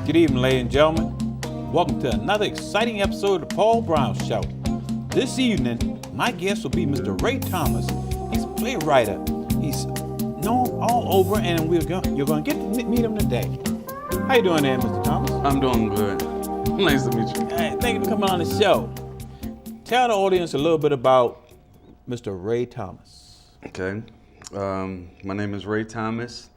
Good evening, ladies and gentlemen. Welcome to another exciting episode of the Paul Brown Show. This evening, my guest will be Mr. Ray Thomas. He's a playwright. He's known all over, and you're going to get to meet him today. How you doing there, Mr. Thomas? I'm doing good. Nice to meet you. Hey, thank you for coming on the show. Tell the audience a little bit about Mr. Ray Thomas. Okay. My name is Ray Thomas.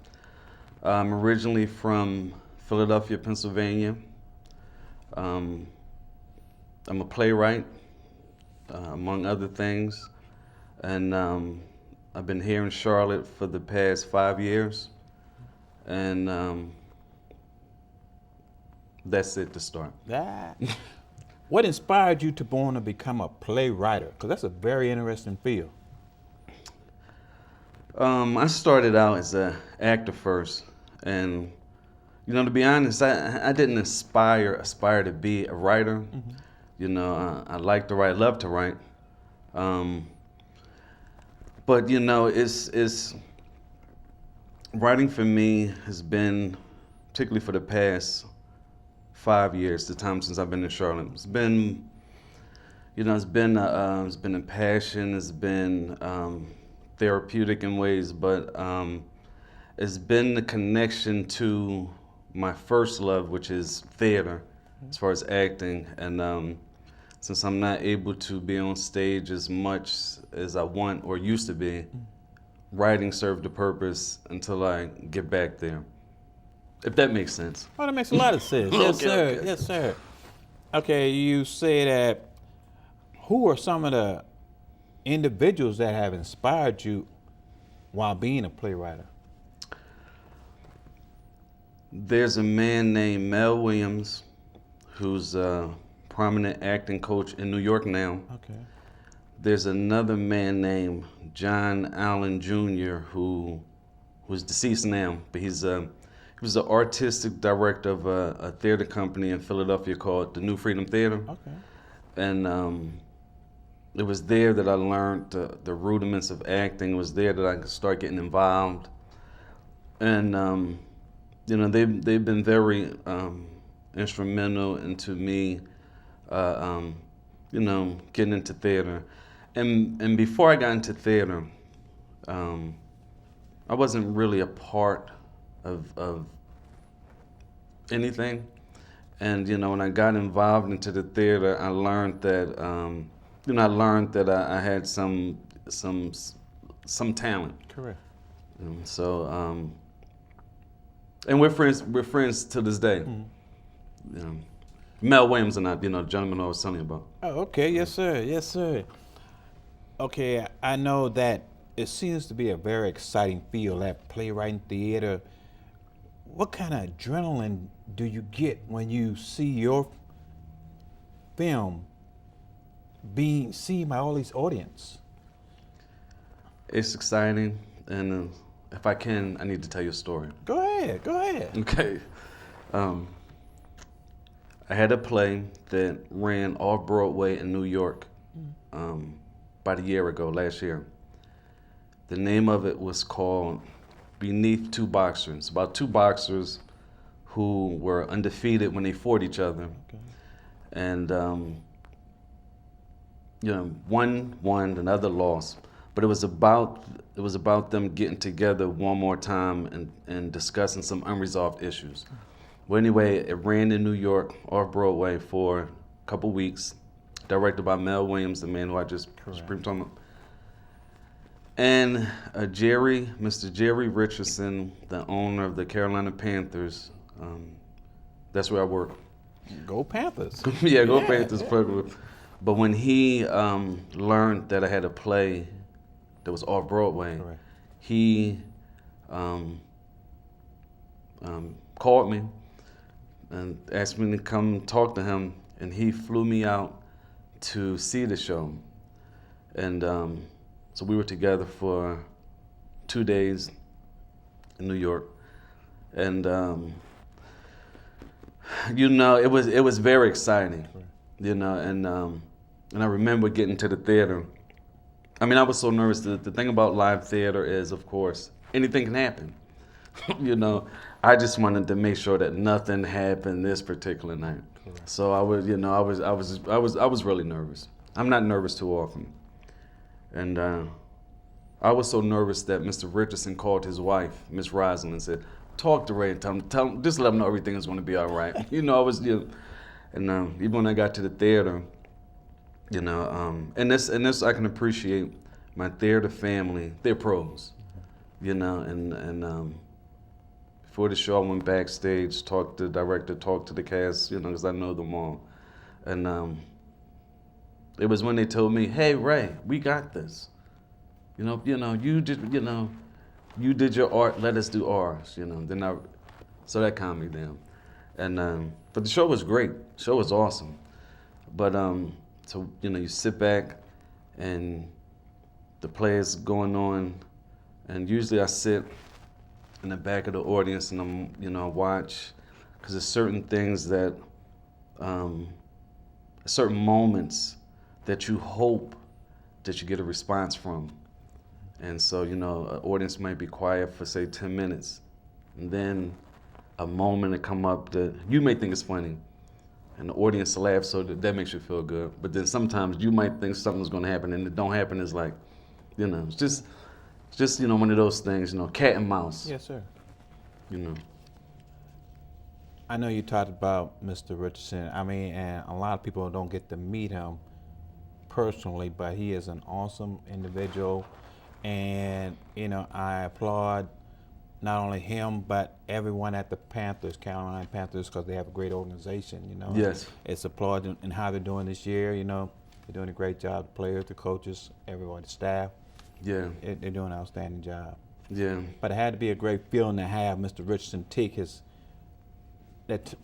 I'm originally from Philadelphia, Pennsylvania. I'm a playwright, among other things. And I've been here in Charlotte for the past 5 years. And that's it to start. What inspired you to want to become a playwright? Because that's a very interesting field. I started out as an actor first, and to be honest, I didn't aspire to be a writer. Mm-hmm. I like to write, love to write, but it's writing for me has been, particularly for the past 5 years, the time since I've been in Charlotte. It's been a passion. It's been therapeutic in ways, but it's been the connection to my first love, which is theater, as far as acting. And since I'm not able to be on stage as much as I want or used to be, writing served the purpose until I get back there. If that makes sense. Oh, that makes a lot of sense. Yes, Okay, sir. okay. Yes, sir. Okay, you say that. Who are some of the individuals that have inspired you while being a playwright? There's a man named Mel Williams, who's a prominent acting coach in New York now. Okay. There's another man named John Allen Jr. who's deceased now, but he was the artistic director of a theater company in Philadelphia called the New Freedom Theater. Okay. And it was there that I learned the rudiments of acting. It was there that I could start getting involved. And they've been very instrumental into me, getting into theater. And before I got into theater, I wasn't really a part of anything. And when I got involved into the theater, I learned that I had some talent. Correct. So and we're friends to this day. Mm-hmm. Mel Williams and I, the gentleman I was telling you about. Oh, okay. Yes, sir. Yes, sir. Okay, I know that it seems to be a very exciting field, that playwriting theater. What kind of adrenaline do you get when you see your film being seen by all these audience? It's exciting, and if I can, I need to tell you a story. Go ahead. Okay. I had a play that ran off Broadway in New York about a year ago, last year. The name of it was called Beneath Two Boxers. About two boxers who were undefeated when they fought each other. Okay. And one won, another lost. But it was about them getting together one more time and discussing some unresolved issues. Well, anyway, it ran in New York off Broadway for a couple weeks, directed by Mel Williams, the man who I just was talking about. And Mr. Jerry Richardson, the owner of the Carolina Panthers, that's where I work. Go Panthers. Yeah, go Panthers. Yeah. But when he learned that I had a play that was off Broadway, Correct. He called me and asked me to come talk to him, and he flew me out to see the show. And so we were together for 2 days in New York, and it was very exciting, and I remember getting to the theater. I mean, I was so nervous. The thing about live theater is, of course, anything can happen. I just wanted to make sure that nothing happened this particular night. Correct. So I was, you know, I was really nervous. I'm not nervous too often, and I was so nervous that Mr. Richardson called his wife, Miss Rosalind, and said, "Talk to Ray and tell him, just let him know everything is going to be all right." You know, I was, you know, and even when I got to the theater, you know, and this I can appreciate my theater family. They're pros, you know, and before the show, I went backstage, talked to the director, talked to the cast, you know, because I know them all, and it was when they told me, "Hey, Ray, we got this. You know, you did, you did your art. Let us do ours." You know, so that calmed me down, and but the show was great. The show was awesome, but so you know, you sit back, and the play is going on, and usually I sit in the back of the audience and I watch, because there's certain things that, certain moments that you hope that you get a response from. And so, you know, an audience might be quiet for say 10 minutes, and then a moment to come up that you may think is funny, and the audience laughs, so that makes you feel good. But then sometimes you might think something's gonna happen and it don't happen. It's like, you know, it's just, you know, one of those things, you know, cat and mouse. Yes, sir. You know. I know you talked about Mr. Richardson. I mean, and a lot of people don't get to meet him personally, but he is an awesome individual. And, you know, I applaud not only him, but everyone at the Panthers, Carolina Panthers, because they have a great organization, you know. Yes. It's applauded in how they're doing this year, you know. They're doing a great job, the players, the coaches, everyone, the staff. Yeah. They're doing an outstanding job. Yeah. But it had to be a great feeling to have Mr. Richardson take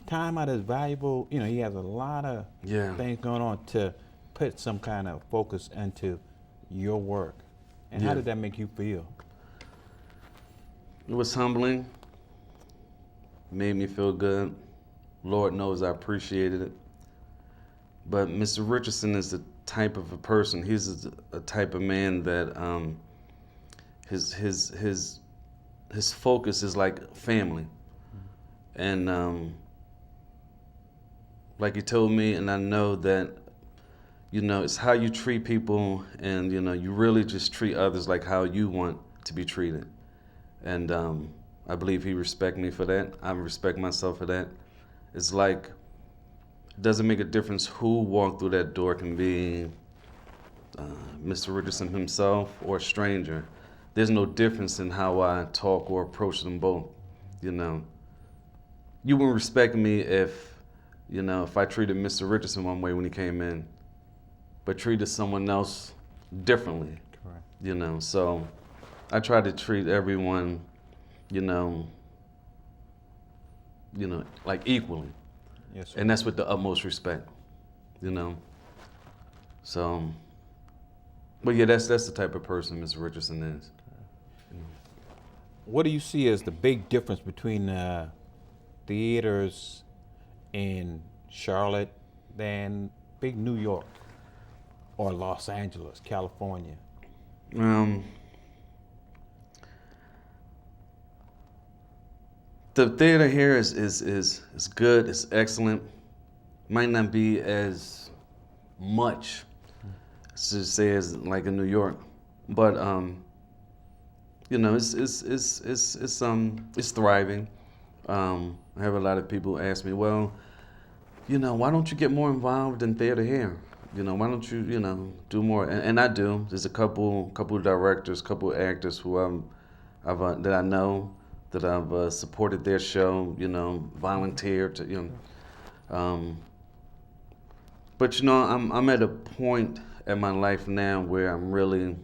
time out of his valuable, you know, he has a lot of things going on, to put some kind of focus into your work. And how did that make you feel? It was humbling. Made me feel good. Lord knows I appreciated it. But Mr. Richardson is the type of a person. He's a type of man that his focus is like family, and like he told me, and I know that, you know, it's how you treat people, and you know, you really just treat others like how you want to be treated. And I believe he respects me for that. I respect myself for that. It's like, it doesn't make a difference who walked through that door. It can be Mr. Richardson himself or a stranger. There's no difference in how I talk or approach them both. You know, you wouldn't respect me if, you know, if I treated Mr. Richardson one way when he came in, but treated someone else differently. Correct. You know, so I try to treat everyone, you know, like equally. Yes, sir. And that's with the utmost respect, you know. So, but yeah, that's the type of person Mr. Richardson is. What do you see as the big difference between theaters in Charlotte than big New York or Los Angeles, California? The theater here is good. It's excellent. Might not be as much, to say, as like in New York, but you know, it's thriving. I have a lot of people ask me, well, you know, why don't you get more involved in theater here? You know, why don't you, you know, do more? And I do. There's a couple directors, couple actors who that I know, that I've supported their show, you know, volunteered to, you know. But you know, I'm at a point in my life now where I'm really,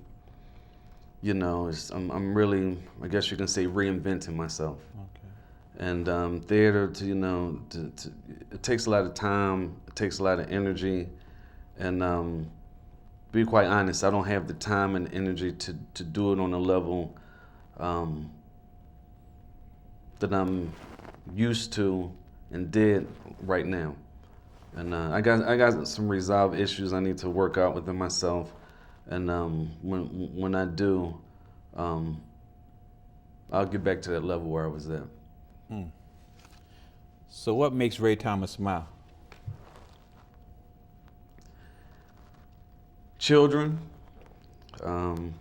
you know, I'm really, I guess you can say, reinventing myself. Okay. And theater, to, you know, it takes a lot of time, it takes a lot of energy, and to be quite honest, I don't have the time and energy to do it on a level that I'm used to and did right now. And I got some resolved issues I need to work out within myself. And when I do, I'll get back to that level where I was at. So what makes Ray Thomas smile? Children. One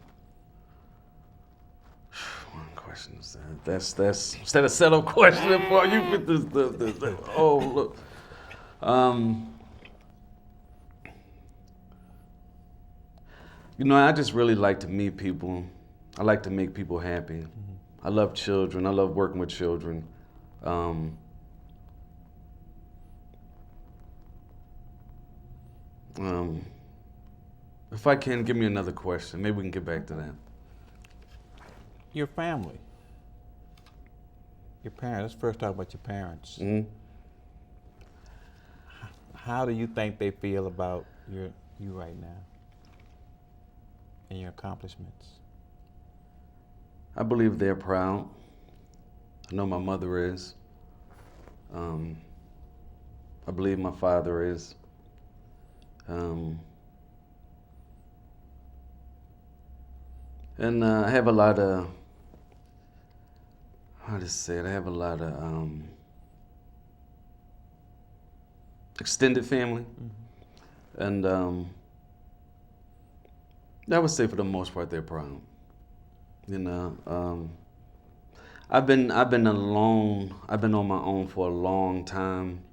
question is that. That's is that a setup question for you? With this, oh look. You know, I just really like to meet people. I like to make people happy. I love children. I love working with children. If I can, give me another question. Maybe we can get back to that. Your family. Your parents. Let's first talk about your parents. Mm-hmm. How do you think they feel about you right now and your accomplishments? I believe they're proud. I know my mother is. I believe my father is. And I have a lot of, how to say it, I have a lot of extended family. Mm-hmm. And I would say for the most part they're proud. You know, I've been alone. I've been on my own for a long time,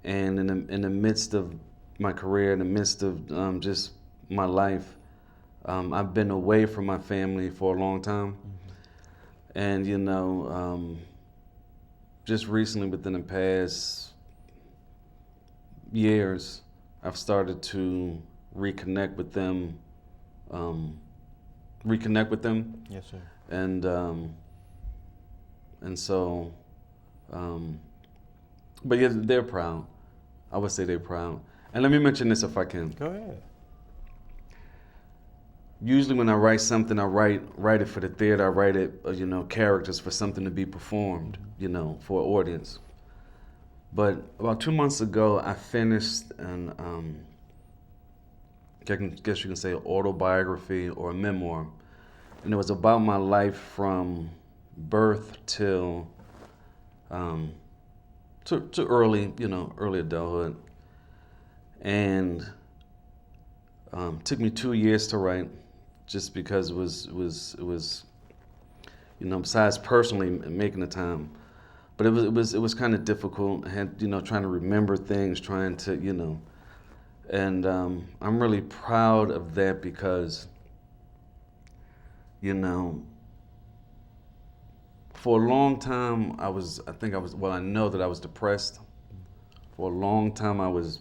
and in the midst of my career, in the midst of just my life, I've been away from my family for a long time. Mm-hmm. And you know, just recently, within the past years, I've started to reconnect with them. Yes, sir. And so, but yeah, they're proud. I would say they're proud. And let me mention this if I can. Go ahead. Usually when I write something, I write it for the theater. I write it, you know, characters for something to be performed, you know, for an audience. But about 2 months ago, I finished an, I guess you can say, autobiography or a memoir. And it was about my life from birth till to early, you know, early adulthood. And took me 2 years to write, just because it was, you know, besides personally making the time, but it was kind of difficult. I had, you know, trying to remember things, trying to, you know, and I'm really proud of that because, you know, for a long time I know that I was depressed. For a long time I was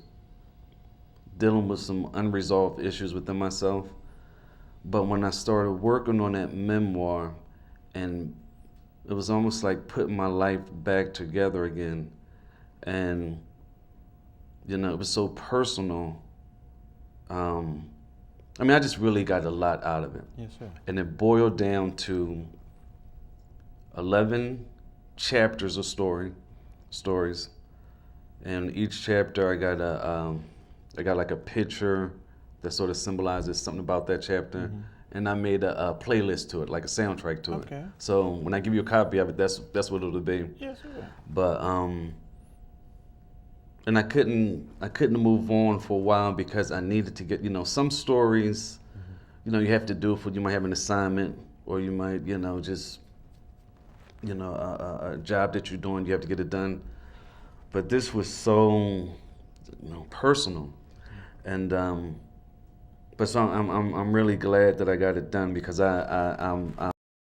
dealing with some unresolved issues within myself. But when I started working on that memoir, and it was almost like putting my life back together again, and you know, it was so personal. I mean, I just really got a lot out of it. Yes, sir. And it boiled down to 11 chapters of stories, and each chapter I got like a picture that sort of symbolizes something about that chapter. Mm-hmm. And I made a playlist to it, like a soundtrack to it. So when I give you a copy of it, that's what it'll be. Yes, sir. But and I couldn't move on for a while because I needed to get, you know, some stories, mm-hmm. you know, you have to do it for, you might have an assignment, or you might, you know, just, you know, a job that you're doing, you have to get it done. But this was so, you know, personal. And but so I'm really glad that I got it done because I'm